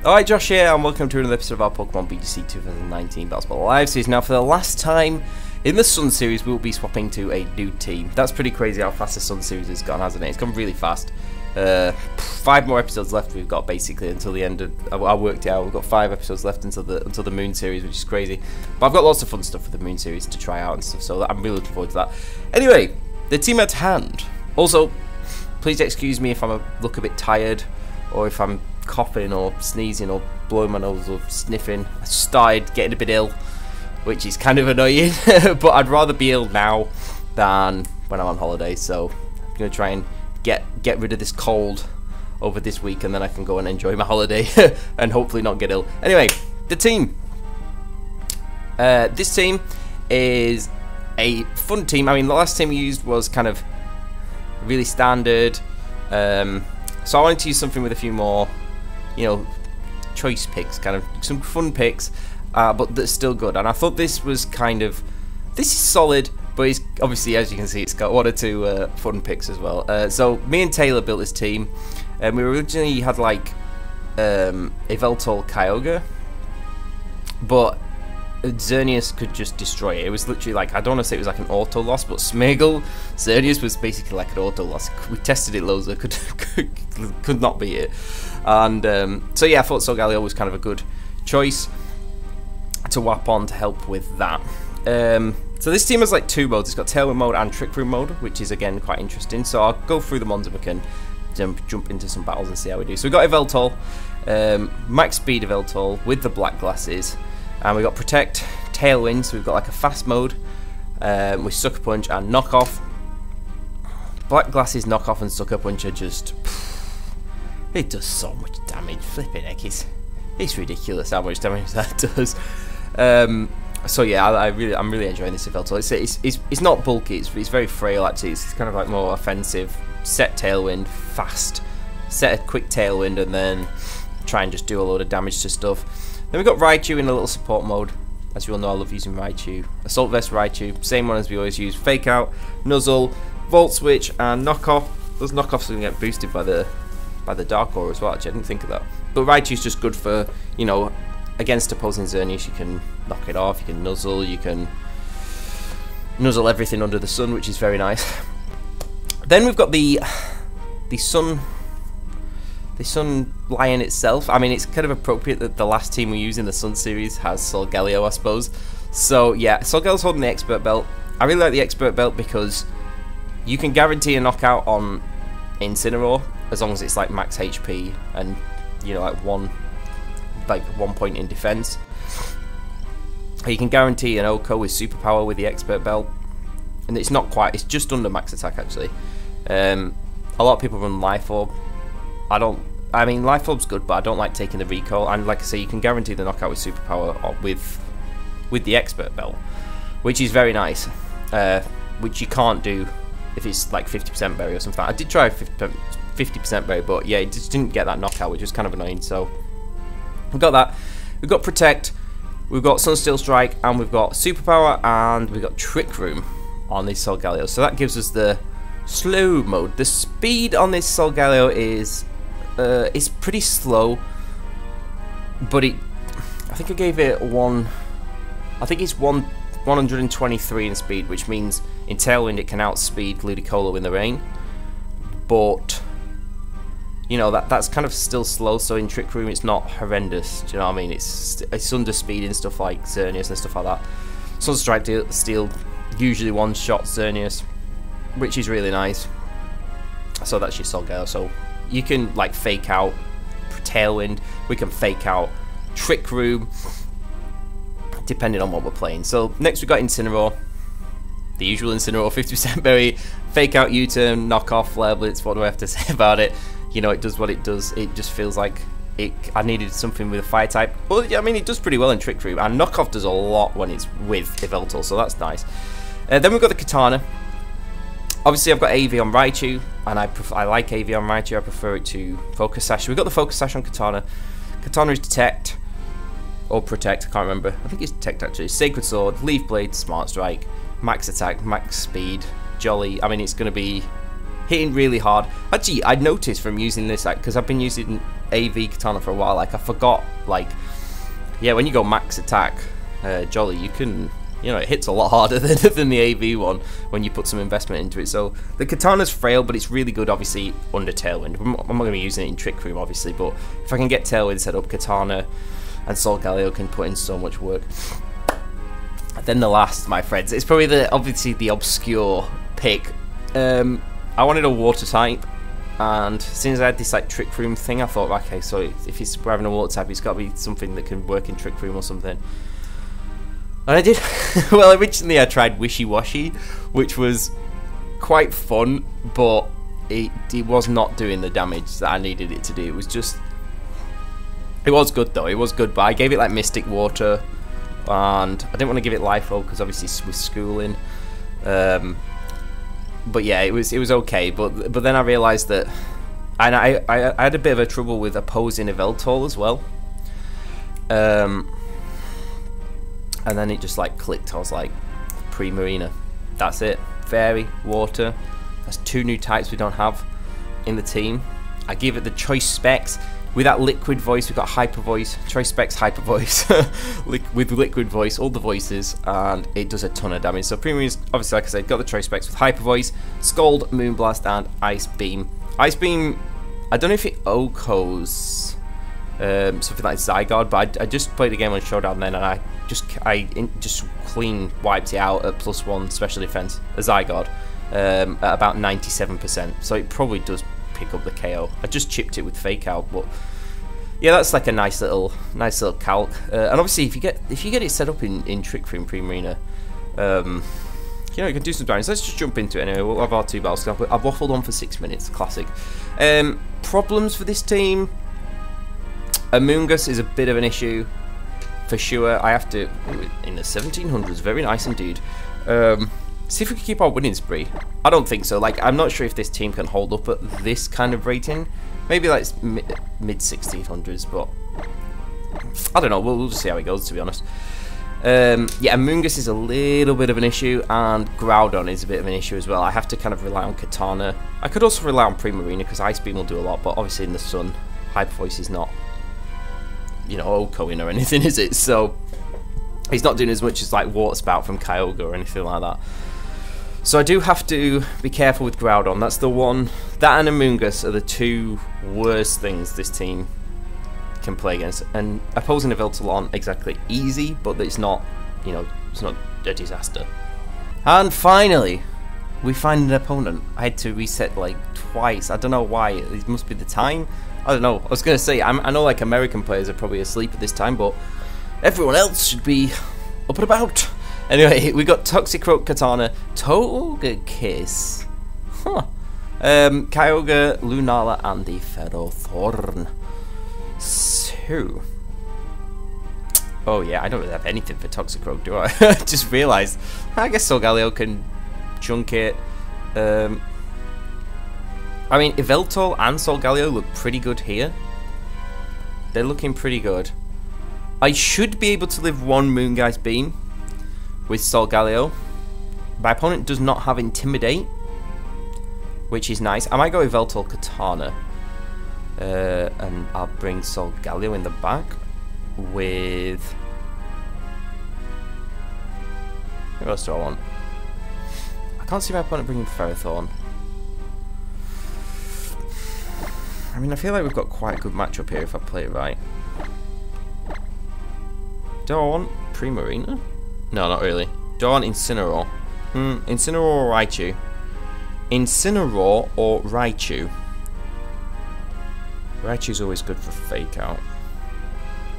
Alright, Josh here, and welcome to another episode of our Pokemon VGC 2019 Basketball Live series. Now, for the last time in the Sun series, we will be swapping to a new team. That's pretty crazy how fast the Sun series has gone, hasn't it? It's gone really fast. 5 more episodes left we've got, basically, until the end of... I worked it out, we've got 5 episodes left until the Moon series, which is crazy. But I've got lots of fun stuff for the Moon series to try out and stuff, so I'm really looking forward to that. Anyway, the team at hand. Also, please excuse me if I look a bit tired, or if I'm coughing or sneezing or blowing my nose or sniffing. I started getting a bit ill, which is kind of annoying, but I'd rather be ill now than when I'm on holiday, so I'm going to try and get rid of this cold over this week, and then I can go and enjoy my holiday and hopefully not get ill. Anyway, the team. This team is a fun team. I mean, the last team we used was kind of really standard, so I wanted to use something with a few more, you know, choice picks, kind of some fun picks, but that's still good. And I thought this was this is solid, but it's obviously, as you can see, it's got 1 or 2 fun picks as well. So me and Taylor built this team, and we originally had like Yveltal Kyogre, but Xerneas could just destroy it. It was literally like, I don't want to say it was like an auto loss, but Smeargle Xerneas was basically like an auto loss. We tested it loads, could not beat it. And so yeah, I thought Solgaleo was kind of a good choice to whap on to help with that. So this team has like 2 modes. It's got Tailwind mode and Trick Room mode, which is again quite interesting. So I'll go through them ones and we can jump into some battles and see how we do. So we've got Yveltal, max speed Yveltal with the black glasses. And we've got Protect, Tailwind, so we've got like a fast mode with Sucker Punch and Knockoff. Black Glasses, Knockoff and Sucker Punch are just... it does so much damage, flipping heck, it's ridiculous how much damage that does. So yeah, I'm really enjoying this Yveltal. It's not bulky, it's very frail actually. It's kind of like more offensive. Set Tailwind, fast. Set a quick Tailwind and then try and just do a load of damage to stuff. Then we've got Raichu in a little support mode. As you all know, I love using Raichu. Assault Vest Raichu, same one as we always use. Fake Out, Nuzzle, Volt Switch, and Knockoff. Those Knockoffs are going to get boosted by the Dark Aura as well, actually. I didn't think of that. But Raichu's just good for, you know, against opposing Xerneas. You can knock it off, you can Nuzzle, you can Nuzzle everything under the sun, which is very nice. Then we've got the Sun Lion itself. I mean, it's kind of appropriate that the last team we use in the Sun series has Solgaleo, I suppose. So yeah, Solgaleo's holding the Expert Belt. I really like the Expert Belt because you can guarantee a knockout on Incineroar as long as it's like max HP and, you know, like one point in defense. You can guarantee an Oko with superpower with the Expert Belt, and it's not quite, it's just under max attack actually. A lot of people run Life Orb. I mean, Life Orb's good, but I don't like taking the recoil. And like I say, you can guarantee the knockout with superpower with the Expert Belt, which is very nice. Which you can't do if it's like 50% berry or something. I did try 50% berry, but yeah, it just didn't get that knockout, which was kind of annoying. So we've got that. We've got Protect. We've got Sunsteel Strike, and we've got superpower, and we've got Trick Room on this Solgaleo. So that gives us the slow mode. The speed on this Solgaleo is it's pretty slow, but I think I gave it I think it's 123 in speed, which means in Tailwind it can outspeed Ludicolo in the rain, but you know, that's kind of still slow. So in Trick Room it's not horrendous, do you know what I mean? It's under speed and stuff like Xerneas and stuff like that. Sunstrike Steel usually one-shot Xerneas, which is really nice. So that's your Solgaleo. So you can like Fake Out Tailwind, we can Fake Out Trick Room, depending on what we're playing. So next we've got Incineroar, the usual Incineroar, 50% berry, Fake Out U-turn, knock off Flare Blitz. What do I have to say about it? You know, it does what it does. It just feels like I needed something with a fire type. Well, yeah, I mean, it does pretty well in Trick Room, and knockoff does a lot when it's with Yveltal, so that's nice. Then we've got the Katana. Obviously, I've got AV on Raichu, and I like AV on Raichu. I prefer it to Focus Sash. We've got the Focus Sash on Katana. Katana is Detect, or Protect, I can't remember. I think it's Detect actually. Sacred Sword, Leaf Blade, Smart Strike, Max Attack, Max Speed, Jolly. I mean, it's going to be hitting really hard. Actually, I'd noticed from using this, because I've been using AV Katana for a while. Like, I forgot, like, yeah, when you go max attack, Jolly, you can, you know, it hits a lot harder than the AV one when you put some investment into it. So the Katana's frail, but it's really good, obviously, under Tailwind. I'm not going to be using it in Trick Room, obviously, but if I can get Tailwind set up, Katana and Solgaleo can put in so much work. Then the last, my friends, it's probably obviously the obscure pick. I wanted a water type, and since I had this like Trick Room thing, I thought, okay, so if he's having a water type, it's got to be something that can work in Trick Room or something. And I did. Well, originally I tried Wishy Washy, which was quite fun, but it was not doing the damage that I needed it to do. It was just, it was good though. It was good, but I gave it like Mystic Water, and I didn't want to give it Life Orb because obviously with schooling. But yeah, it was okay. But then I realised that, and I had a bit of a trouble with opposing Yveltal as well. And then it just like clicked. I was like, Primarina, that's it. Fairy, Water. That's 2 new types we don't have in the team. I give it the choice specs. With that Liquid Voice, we've got Hyper Voice, Choice Specs, Hyper Voice, with Liquid Voice, all the voices, and it does a ton of damage. So Primarina's, obviously, like I said, got the Choice Specs with Hyper Voice, Scald, Moonblast, and Ice Beam. Ice Beam, I don't know if it OHKOs something like Zygarde, but I just played a game on Showdown then, and I just clean wiped it out at +1 special defense, a Zygarde, at about 97%. So it probably does pick up the KO. I just chipped it with Fake Out, but yeah, that's like a nice little calc. And obviously, if you get it set up in Trick Room Primarina, you know, you can do some damage. Let's just jump into it anyway. We'll have our 2 battles. I've waffled on for 6 minutes. Classic. Problems for this team. Amoonguss is a bit of an issue for sure. I have to, in the 1700s, very nice indeed. See if we can keep our winning spree. I don't think so. Like, I'm not sure if this team can hold up at this kind of rating. Maybe like mid 1600s, but I don't know. We'll just see how it goes, to be honest. Yeah, Amoonguss is a little bit of an issue, and Groudon is a bit of an issue as well. I have to kind of rely on Katana. I could also rely on Primarina because Ice Beam will do a lot, but obviously in the sun, Hyper Voice is not, you know, OHKOing or anything, is it? So he's not doing as much as like Water Spout from Kyogre or anything like that. So I do have to be careful with Groudon. That's the one. That and Amoonguss are the 2 worst things this team can play against. And opposing Yveltal aren't exactly easy, but it's not, you know, it's not a disaster. And finally, we find an opponent. I had to reset like twice. I don't know why. It must be the time. I don't know. I was going to say, I know like American players are probably asleep at this time, but everyone else should be up and about. Anyway, we got Toxicroak Katana, Togekiss, Kyogre, Lunala, and the Ferrothorn. So, oh yeah, I don't really have anything for Toxicroak, do I? Just realised. I guess Solgaleo can chunk it. I mean, Yveltal and Solgaleo look pretty good here. They're looking pretty good. I should be able to live 1 Moongeist Beam with Solgaleo. My opponent does not have Intimidate, which is nice. I might go Yveltal Katana, and I'll bring Solgaleo in the back with... What else do I want? I can't see my opponent bringing Ferrothorn. I mean, I feel like we've got quite a good matchup here if I play it right. Do I want Primarina? No, not really. Do I want Incineroar? Incineroar or Raichu? Incineroar or Raichu? Raichu's always good for Fake Out.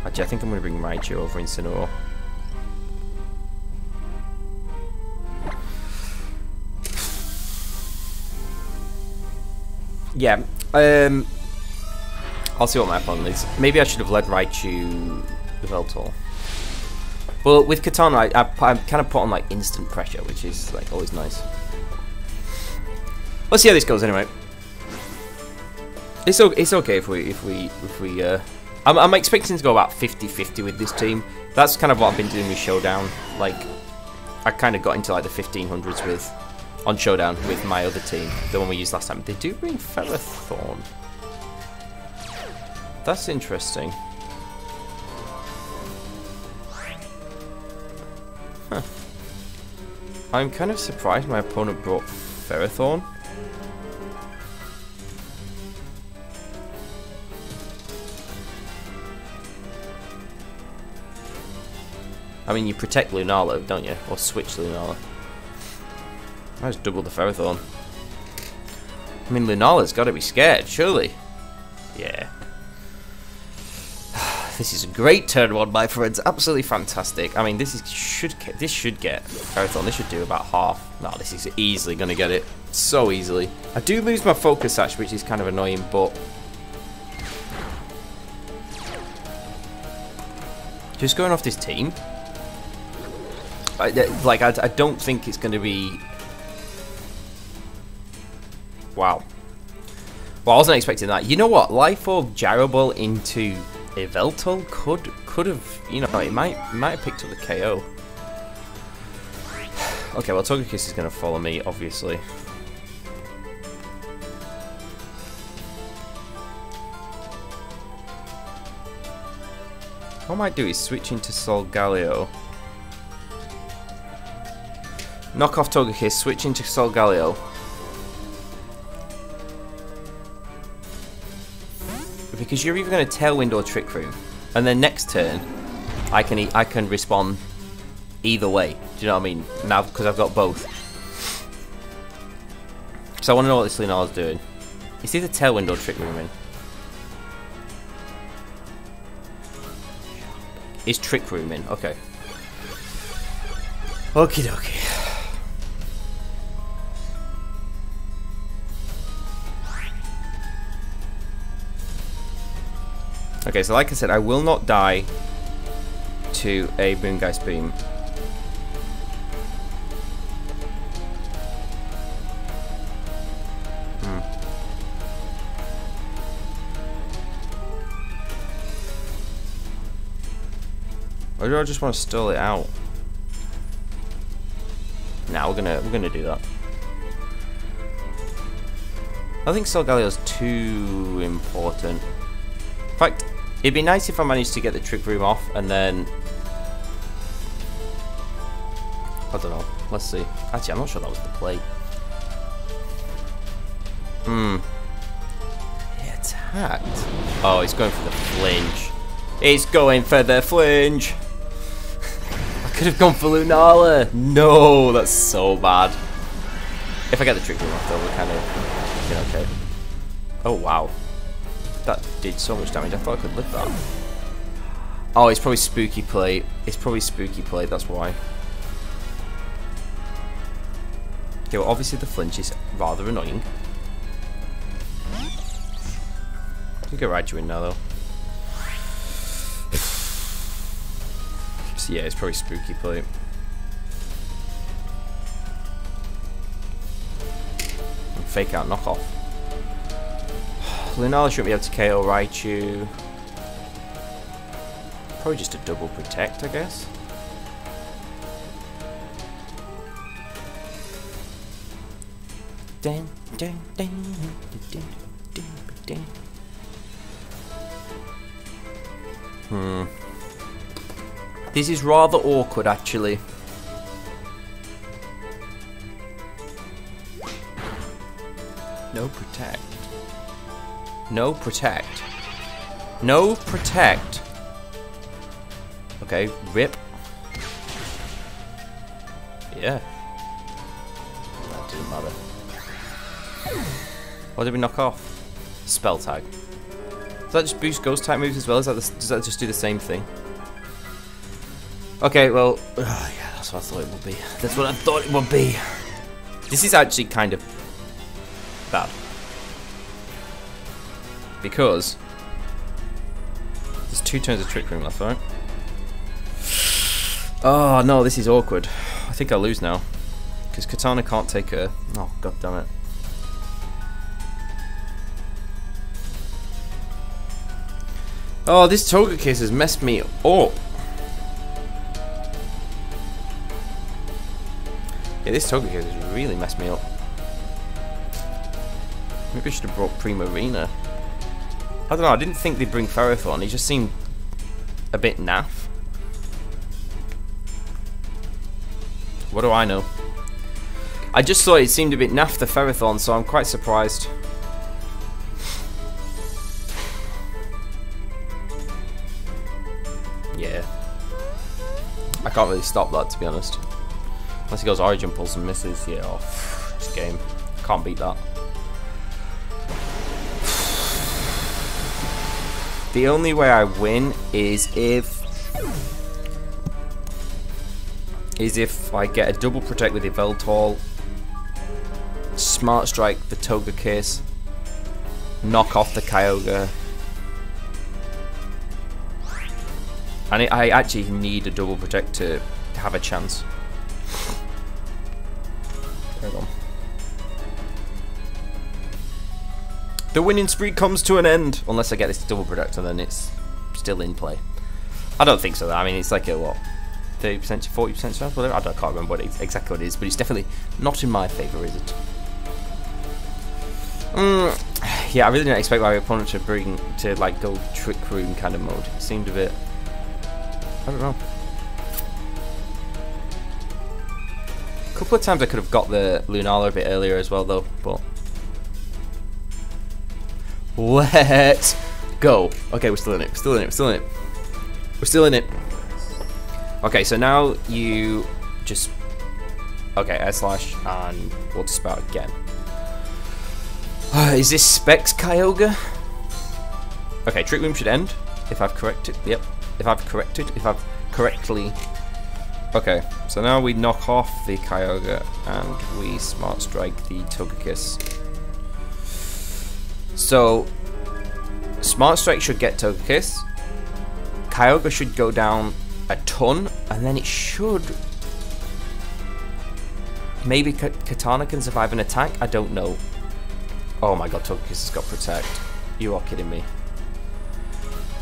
Actually, I think I'm going to bring Raichu over Incineroar. Yeah, I'll see what my opponent is. Maybe I should have led Raichu Yveltal. Well, with Katana, I'm kind of put on like instant pressure, which is like always nice. Let's see how this goes anyway. It's okay if we I'm expecting to go about 50-50 with this team. That's kind of what I've been doing with Showdown. Like, I kind of got into like the 1500s with on Showdown with my other team, the one we used last time. They do bring Ferrothorn. That's interesting. Huh. I'm kind of surprised my opponent brought Ferrothorn. I mean, you protect Lunala, don't you? Or switch Lunala. I just double the Ferrothorn. I mean, Lunala's got to be scared, surely. Yeah. This is a great turn one, my friends. Absolutely fantastic. I mean, this should get Ferrothorn. This should do about half. No, this is easily going to get it. So easily. I do lose my Focus Sash, which is kind of annoying, but just going off this team, I don't think it's going to be. Wow. Well, I wasn't expecting that. You know what? Life Orb Gyro Ball into Yveltal could have, you know, it might have picked up the KO. Okay, well, Togekiss is going to follow me, obviously. What I might do is switch into Solgaleo. Knock off Togekiss, switch into Solgaleo. Because you're either going to Tailwind or Trick Room, and then next turn I can respond either way. Do you know what I mean? Now because I've got both. So I want to know what this Lunala's doing. It's either Tailwind or Trick Room in. Is Trick Room in? Okay. Okie dokie. Okay, so like I said, I will not die to a Moongeist Beam. Or do I just want to stall it out? Nah, we're gonna do that. I think Solgaleo's too important. In fact, it'd be nice if I managed to get the Trick Room off and then I don't know. Let's see. Actually, I'm not sure that was the play. He attacked. Oh, he's going for the flinch. He's going for the flinch. I could have gone for Lunala. No, that's so bad. If I get the Trick Room off, though, we're kind of doing okay. Oh, wow. That did so much damage. I thought I could live that. Oh, it's probably Spooky Plate. It's probably Spooky Plate, that's why. Okay, well, obviously the flinch is rather annoying. I can get right you in now, though. So, yeah, it's probably Spooky Plate. And fake out knockoff. Lunala shouldn't be able to KO Raichu. Probably just a double protect, I guess. Dun, dun, dun, dun, dun, dun, dun. This is rather awkward, actually. No protect. No protect. No protect. Okay, rip. Yeah. That didn't matter. What did we knock off? Spell tag. Does that just boost ghost type moves as well? Does that just do the same thing? Okay, well, yeah, that's what I thought it would be. That's what I thought it would be. This is actually kind of bad. Because there's 2 turns of Trick Room left, right? Oh no, this is awkward. I think I'll lose now. Because Katana can't take her. Oh, god damn it. Oh, this Togekiss has messed me up. Yeah, this Togekiss has really messed me up. Maybe I should have brought Primarina. don't know, I didn't think they'd bring Ferrothorn. He just seemed a bit naff. What do I know? I just thought it seemed a bit naff, the Ferrothorn, so I'm quite surprised. Yeah. I can't really stop that, to be honest. Unless he goes Origin Pulse and misses. Yeah, oh, this game. Can't beat that. The only way I win is if I get a double protect with Yveltal, Smart Strike the Togekiss, knock off the Kyogre. And I actually need a double protect to have a chance. There we go. The winning streak comes to an end, unless I get this double protect and then it's still in play. I don't think so. I mean, it's like a what, 30% to 40% chance, whatever. I can't remember exactly what it is, but it's definitely not in my favour, is it? Yeah, I really didn't expect my opponent to go Trick Room kind of mode. It seemed a bit, I don't know. A couple of times I could have got the Lunala a bit earlier as well, though, but let's go. Okay, we're still in it. We're still in it. We're still in it. We're still in it. Okay, so now you just Air Slash and Water Spout again. Is this Specs Kyogre? Okay, Trick Room should end if I've corrected. Yep, if I've correctly. Okay, so now we knock off the Kyogre and we Smart Strike the Togekiss. So Smart Strike should get Togekiss. Kyogre should go down a ton, and then it should. Maybe Katana can survive an attack. I don't know. Oh my god, Togekiss has got Protect. You are kidding me.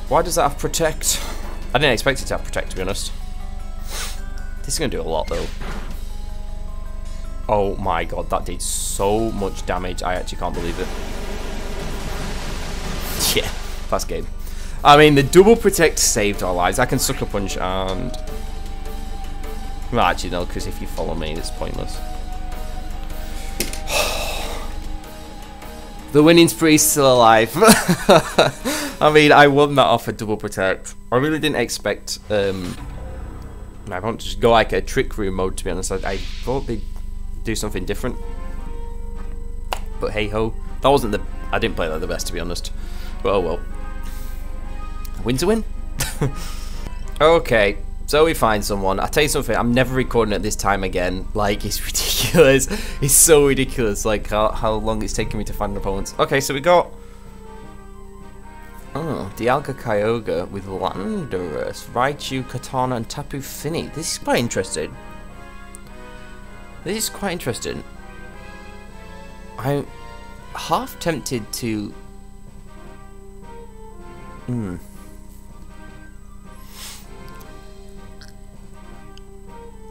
Why does that have Protect? I didn't expect it to have Protect, to be honest. This is going to do a lot, though. Oh my god, that did so much damage. I actually can't believe it. Yeah, fast game. I mean, the double protect saved our lives. I can Sucker Punch and... Well, actually, no, because if you follow me, it's pointless. The winning spree is still alive. I mean, I won that off a double protect. I really didn't expect my opponent to just go like a Trick Room mode, to be honest. I thought they'd do something different. But hey ho. That wasn't the... I didn't play that the best, to be honest. But oh well. Win's a win. Okay, so we find someone. I'll tell you something, I'm never recording at this time again. Like, it's ridiculous. It's so ridiculous, like, how long it's taken me to find an opponent. Okay, so we got... Oh, Dialga Kyogre with Landorus, Raichu, Katana, and Tapu Fini. This is quite interesting. This is quite interesting. I'm half tempted to...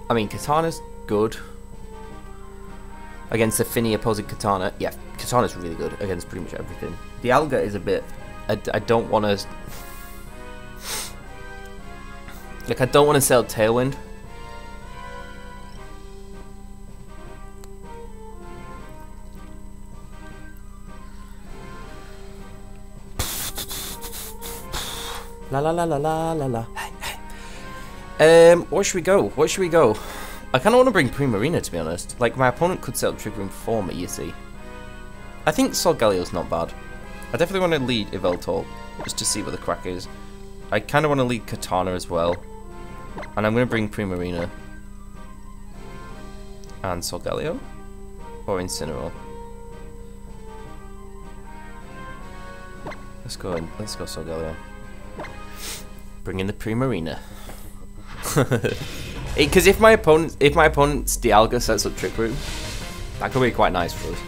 I mean, Katana's good against the Fini opposing Katana. Yeah, Katana's really good against pretty much everything. Dialga is a bit... I don't want to... Like, I don't want to sell Tailwind. La la la la la la la. Hey, hey. What should we go? What should we go? I kind of want to bring Primarina, to be honest. Like, my opponent could set up Trick Room for me, you see. I think Solgalio's not bad. I definitely want to lead Yveltal, just to see what the crack is. I kind of want to lead Katana as well. And I'm going to bring Primarina. And Solgalio? Or Incineroar? Let's go Solgalio. Bring in the Primarina. Because if my opponent's Dialga sets up Trick Room, that could be quite nice for us.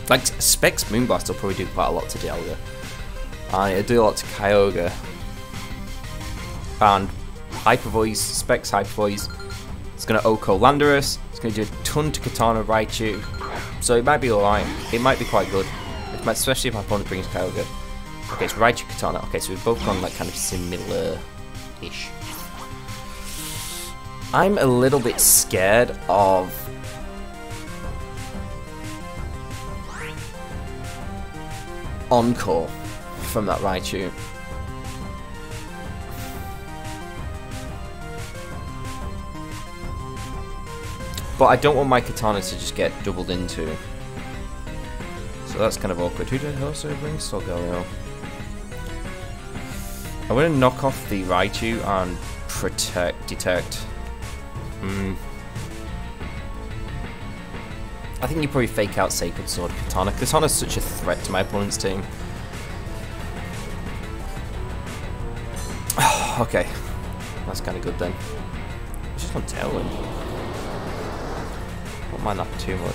Like, Specs Moonblast will probably do quite a lot to Dialga. And it'll do a lot to Kyogre. And Hyper Voice, Specs Hyper Voice. It's going to Oko Landorus. It's going to do a ton to Katana Raichu. So it might be alright. It might be quite good. Especially if my opponent brings Kyogre. Okay, it's Raichu Katana. Okay, so we've both gone like kind of similar-ish. I'm a little bit scared of Encore from that Raichu. But I don't want my Katana to just get doubled into. So that's kind of awkward. Who did I also bring? Solgaleo. I'm going to knock off the Raichu and detect. I think you probably fake out Sacred Sword Katana. Katana's such a threat to my opponent's team. Okay. That's kind of good then. It's just on Tailwind. Don't mind that too much.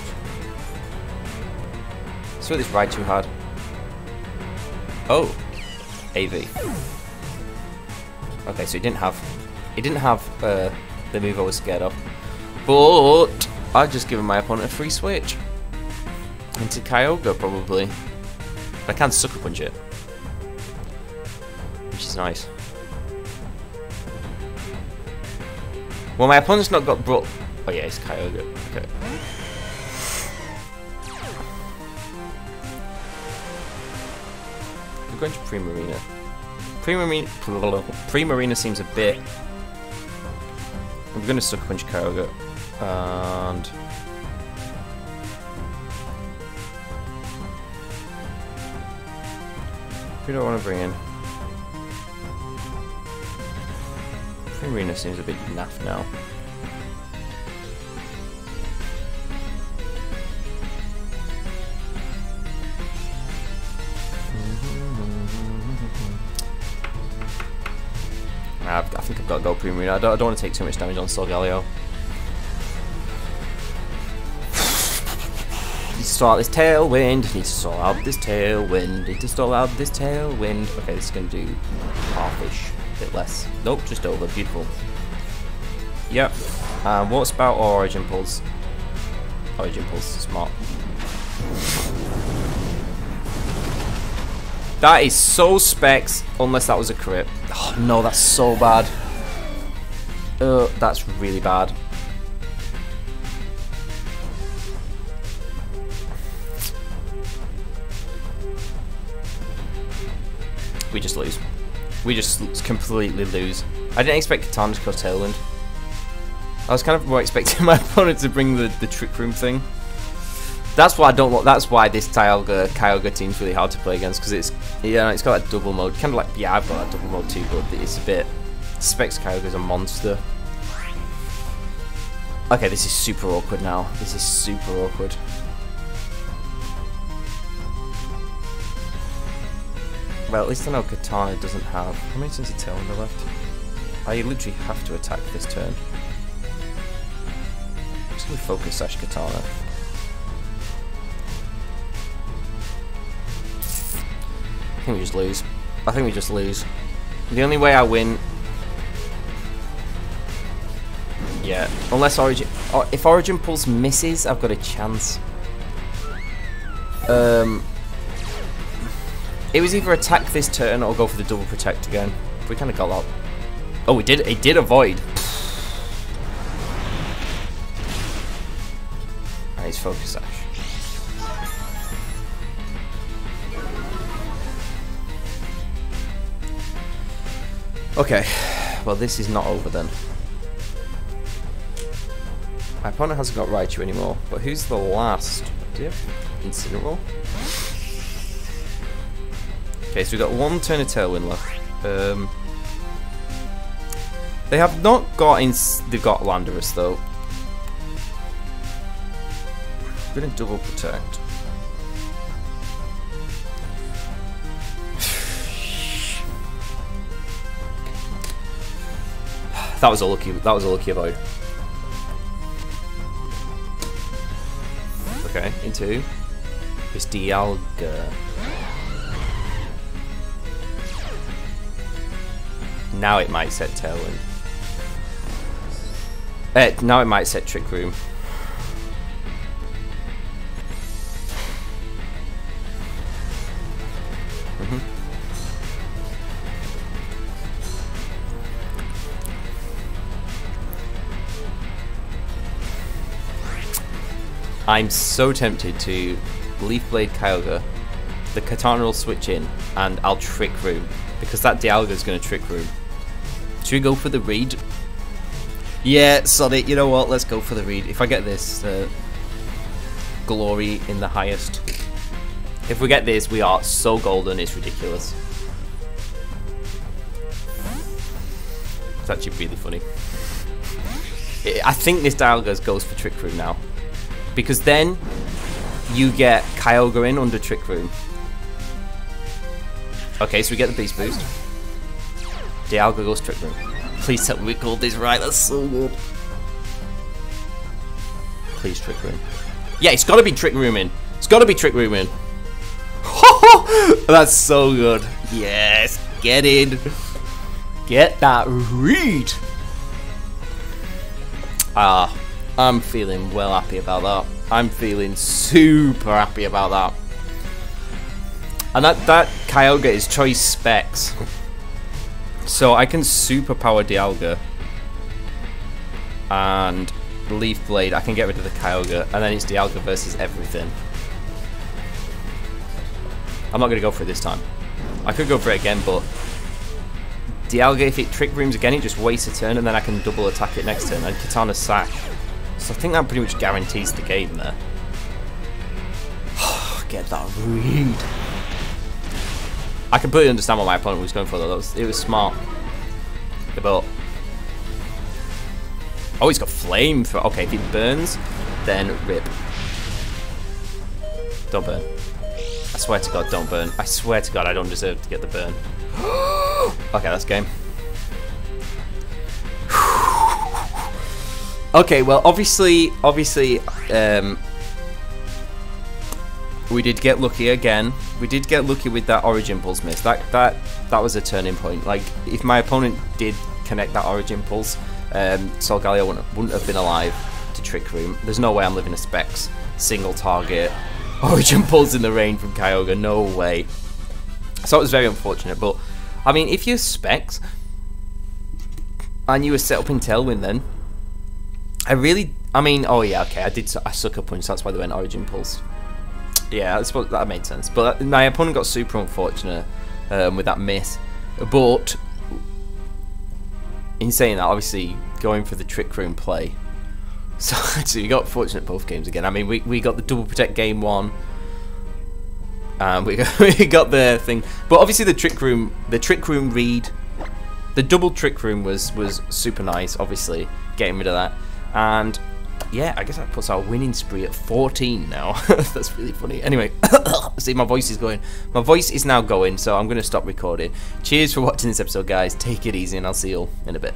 Let's see what this Raichu had. Oh! AV. Okay, so he didn't have the move I was scared of. But I've just given my opponent a free switch. Into Kyogre, probably. But I can Sucker Punch it. Which is nice. Well, my opponent's not got brought... Oh yeah, it's Kyogre. Okay. We're going to Primarina. Primarina seems a bit... I'm going to Sucker Punch Kyogre. And... who do I want to bring in? Primarina seems a bit naff now. I think I've got to go Primarina. I don't want to take too much damage on Solgaleo. Need to start this Tailwind. Need to sort out this Tailwind. Need to sort out this Tailwind. Okay, this is going to do half-ish. A bit less. Nope, just over. Beautiful. Yep. What's about Origin Pulse? Origin Pulse, smart. That is so specs, unless that was a crit. Oh no, that's so bad. That's really bad. We just lose. We just completely lose. I didn't expect Katana to go Tailwind. I was kind of more expecting my opponent to bring the Trick Room thing. That's why I don't want. That's why this Kyogre team's really hard to play against, because it's it's got that double mode. Kind of like I've got that double mode too, but it's a bit. Specs Kyogre's a monster. Okay, this is super awkward now. This is super awkward. Well, at least I know Katana doesn't have. How many turns of Tailwind left? I literally have to attack this turn. I'm just gonna Focus Sash Katana. I think we just lose. I think we just lose. The only way I win... yeah, unless Origin... if Origin Pulse misses, I've got a chance. It was either attack this turn or go for the double protect again. We kind of got that. Oh, we did. It did avoid. Nice Focus Sash. Okay, well this is not over then. My opponent hasn't got Raichu anymore, but who's the last? Do you have Incineroar? Okay, so we've got one turn of Tailwind left. They have not got they've got Landorus though. I'm gonna double protect. That was a lucky avoid. Okay, into this Dialga. Now it might set Tailwind. Now it might set Trick Room. I'm so tempted to Leaf Blade Kyogre. The Katana will switch in, and I'll Trick Room, because that Dialga is going to Trick Room. Should we go for the read? Yeah, Sonic, you know what? Let's go for the read. If I get this, glory in the highest. If we get this, we are so golden, it's ridiculous. It's actually really funny. I think this Dialga goes for Trick Room now, because then you get Kyogre in under Trick Room. Okay, so we get the Beast Boost. Dialga goes Trick Room. Please tell me we called this right, that's so good. Please Trick Room. Yeah, it's gotta be Trick Room in. It's gotta be Trick Room in. That's so good. Yes, get in. Get that read. Ah, I'm feeling well happy about that. I'm feeling super happy about that. And that Kyogre is choice specs. So I can superpower Dialga and Leaf Blade. I can get rid of the Kyogre, and then it's Dialga versus everything. I'm not going to go for it this time. I could go for it again, but Dialga, if it Trick Rooms again, it just wastes a turn, and then I can double attack it next turn, and Katana sack. So I think that pretty much guarantees the game there. Get that read. I completely understand what my opponent was going for though. It was smart. But oh, he's got flame for. Okay, if it burns, then rip. Don't burn. I swear to God, don't burn. I swear to God, I don't deserve to get the burn. Okay, that's game. Okay, well, obviously, we did get lucky again. We did get lucky with that Origin Pulse miss. That was a turning point. Like, if my opponent did connect that Origin Pulse, Solgaleo wouldn't have been alive to Trick Room. There's no way I'm living a Specs single target Origin Pulse in the rain from Kyogre. No way. So it was very unfortunate. But I mean, if you're Specs and you were set up in Tailwind, then I mean, oh yeah, okay, I Sucker Punch. That's why they went Origin Pulse. Yeah, I suppose that made sense. But my opponent got super unfortunate with that miss. But in saying that, obviously going for the Trick Room play. So actually, we got fortunate both games again. I mean, we got the double protect game one. We got the thing, but obviously the Trick Room read, the double Trick Room was super nice. Obviously, getting rid of that, and yeah, I guess that puts our winning spree at 14 now. That's really funny. Anyway, see, my voice is going. My voice is now going, so I'm going to stop recording. Cheers for watching this episode, guys. Take it easy, and I'll see you all in a bit.